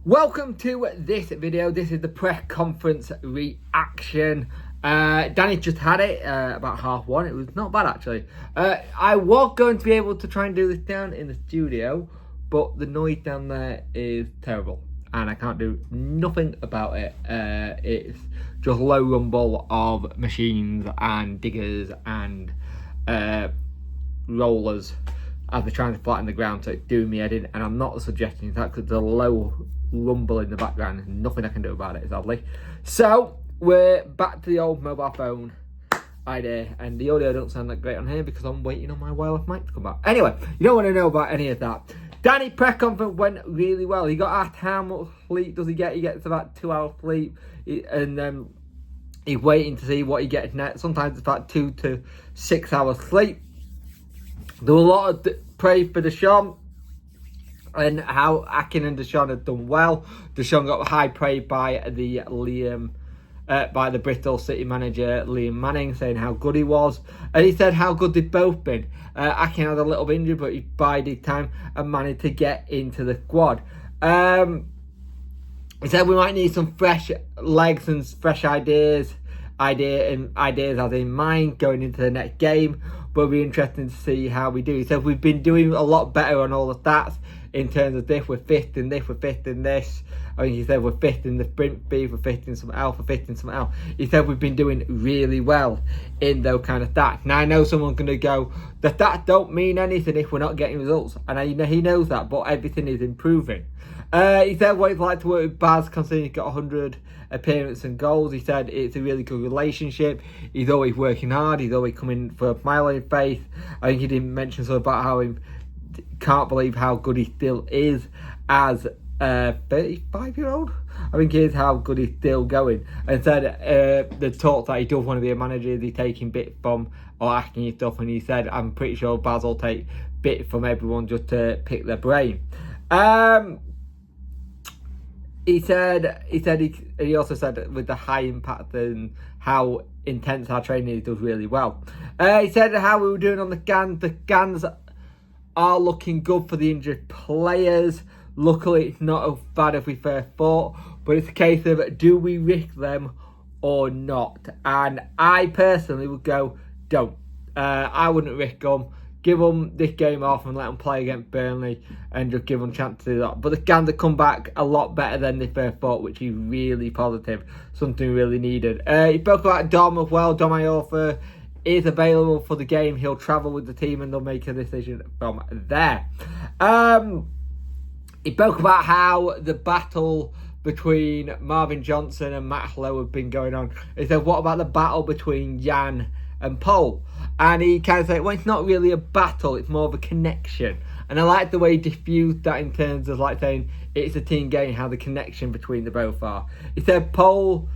Welcome to this video. This is the press conference reaction. Danny just had it about 1:30. It was not bad actually. I was going to be able to try and do this down in the studio, but the noise down there is terrible and I can't do nothing about it. It's just low rumble of machines and diggers and rollers as they're trying to flatten the ground, so it's doing me head in, and I'm not suggesting that because there's a low rumble in the background and nothing I can do about it, sadly. So we're back to the old mobile phone idea, and the audio don't sound that great on here because I'm waiting on my wireless mic to come out. Anyway, you don't want to know about any of that. Danny press conference went really well. He got asked how much sleep does he get. He gets about 2 hours sleep, and then he's waiting to see what he gets next. Sometimes it's about 2 to 6 hours sleep. There was a lot of praise for Deshaun and how Akin and Deshaun had done well. Deshaun got high praise by the Bristol City manager Liam Manning, saying how good he was, and he said how good they've both been. Akin had a little bit injured, but he bided time and managed to get into the squad. He said we might need some fresh legs and fresh ideas as in mind going into the next game, but it'll be interesting to see how we do. He said we've been doing a lot better on all the stats in terms of this. We're fifth in this, we're fifth in this. I think he said we're fifth in the sprint speed, we're fifth in some else, we're fifth in some else. He said we've been doing really well in those kind of stats. Now I know someone's going to go, the stats don't mean anything if we're not getting results, and he knows that, but everything is improving. He said what it's like to work with Baz, considering he's got 100 appearances and goals. He said it's a really good relationship. He's always working hard. He's always coming for a smile on his face. I think he didn't mention something about how he can't believe how good he still is as a 35-year-old. I think he is how good he's still going. And said the talk that he does want to be a manager, is he taking bits from or asking you stuff. And he said, I'm pretty sure Baz will take bits from everyone just to pick their brain. He also said with the high impact and how intense our training is, does really well. He said how we were doing on the GANs. The GANs are looking good for the injured players. Luckily, it's not as bad as we first thought, but it's a case of do we risk them or not? And I personally would go, don't. I wouldn't risk them. Give them this game off and let them play against Burnley and just give them a chance to do that. But the Scans have come back a lot better than they first thought, which is really positive. Something really needed. He spoke about Dom as well. Dom Iorfa is available for the game. He'll travel with the team and they'll make a decision from there. He spoke about how the battle between Marvin Johnson and Matt Lowe have been going on. He said, what about the battle between Jan and Paul? And he kind of said, well, it's not really a battle, it's more of a connection. And I like the way he diffused that in terms of like saying it's a team game, how the connection between the both are. He said Paul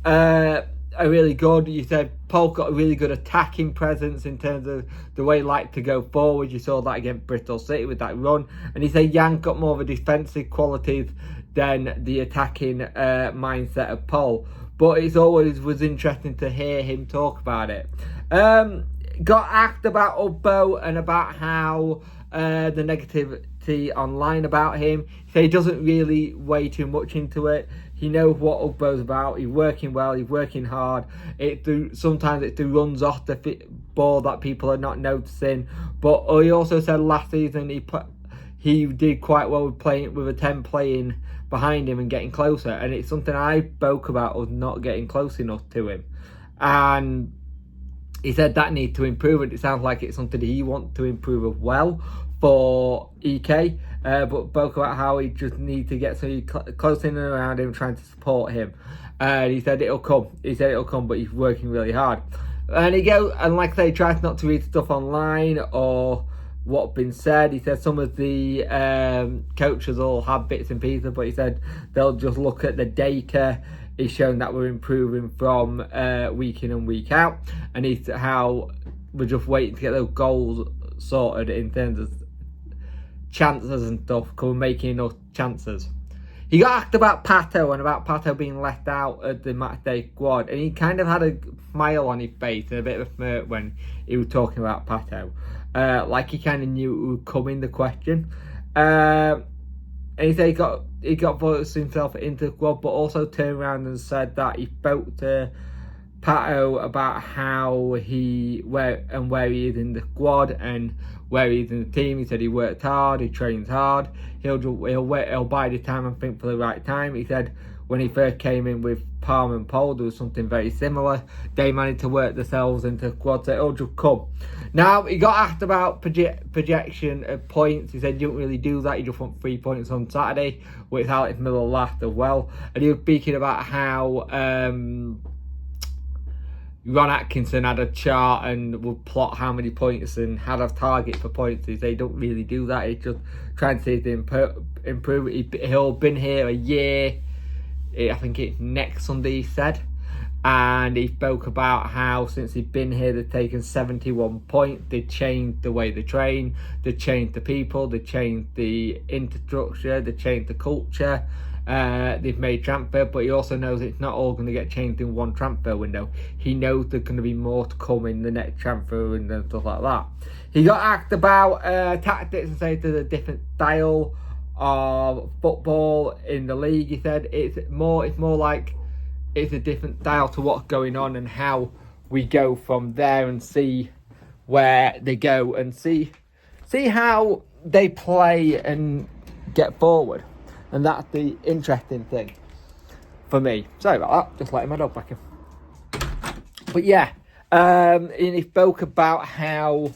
are really good. You said Paul got a really good attacking presence in terms of the way he liked to go forward. You saw that against Bristol City with that run. And he said Jan got more of a defensive qualities than the attacking mindset of Paul. But it's always was interesting to hear him talk about it. Got asked about Ubbo and about how the negativity online about him. He said he doesn't really weigh too much into it. He knows what Ubbo's about. He's working well. He's working hard. Sometimes it's the runs off the ball that people are not noticing. But he also said last season he did quite well with playing with a 10 playing behind him and getting closer. And it's something I spoke about, was not getting close enough to him. And he said that needs to improve, and it sounds like it's something he wants to improve as well for EK. But spoke about how he just needs to get somebody close in and around him, trying to support him. And he said it'll come. But he's working really hard. And like I say, he tries not to read stuff online or what's been said. He said some of the coaches all have bits and pieces, but he said they'll just look at the data. He's shown that we're improving from week in and week out, and it's how we're just waiting to get those goals sorted in terms of chances and stuff, because we're making enough chances. He got asked about Pato and about Pato being left out of the matchday squad, and he kind of had a smile on his face and a bit of a smirk when he was talking about Pato, like he kind of knew it would come in the question. And And he said he got voted himself into the squad, but also turned around and said that he spoke to Pato about how where he is in the squad and where he is in the team. He said he worked hard, he trains hard, he'll bide his time and think for the right time. He said when he first came in with Palm and Paul, there was something very similar. They managed to work themselves into the squad, so it'll just come. Now, he got asked about projection of points. He said you don't really do that, you just want 3 points on Saturday, which Alex Miller laughed as well. And he was speaking about how Ron Atkinson had a chart and would plot how many points and had a target for points. He said he don't really do that, he's just trying to see if they improve. He'll been here a year, I think it's next Sunday, he said. And he spoke about how since he'd been here, they've taken 71 points. They changed the way they train, they changed the people, they changed the infrastructure, they changed the culture. They've made transfer, but he also knows it's not all going to get changed in one transfer window. He knows there's going to be more to come in the next transfer window and stuff like that. He got asked about tactics and said there's a different style of football in the league. He said it's more like it's a different style to what's going on and how we go from there and see where they go and see how they play and get forward. And that's the interesting thing for me. Sorry about that, just letting my dog back in. But yeah, and he spoke about how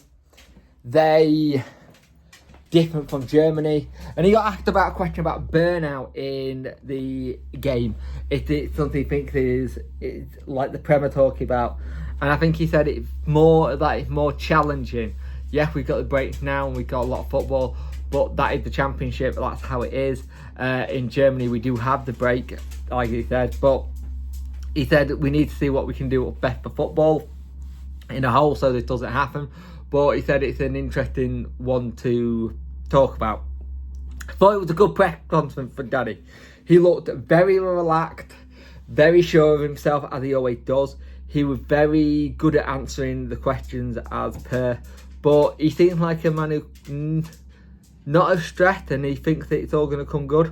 they different from Germany, and he got asked about a question about burnout in the game. If it's something he thinks it's like the Premier talking about, and I think he said it's more challenging. Yeah, we've got the breaks now and we've got a lot of football, but that is the Championship, that's how it is. In Germany we do have the break, like he said, but he said we need to see what we can do best for football in a whole so this doesn't happen. But he said it's an interesting one to talk about. I thought it was a good press conference for Danny. He looked very relaxed, very sure of himself, as he always does. He was very good at answering the questions as per, but he seems like a man who not as stressed, and he thinks that it's all going to come good.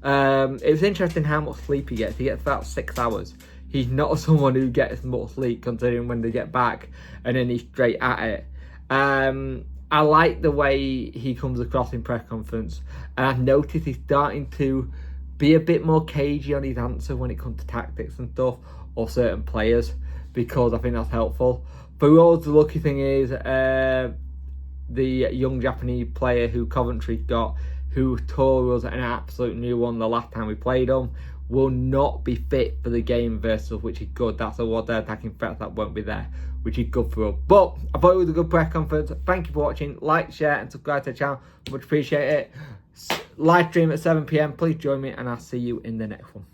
It was interesting how much sleep he gets. He gets about 6 hours. He's not someone who gets much sleep, considering when they get back and then he's straight at it. I like the way he comes across in press conference, and I've noticed he's starting to be a bit more cagey on his answer when it comes to tactics and stuff, or certain players, because I think that's helpful. For us, the lucky thing is the young Japanese player who Coventry got, who tore us an absolute new one the last time we played him, will not be fit for the game versus, which is good. That's a lot of attacking threats that won't be there, which is good for us. But I thought it was a good press conference. Thank you for watching. Like, share and subscribe to the channel. Much appreciate it. Live stream at 7 PM. Please join me and I'll see you in the next one.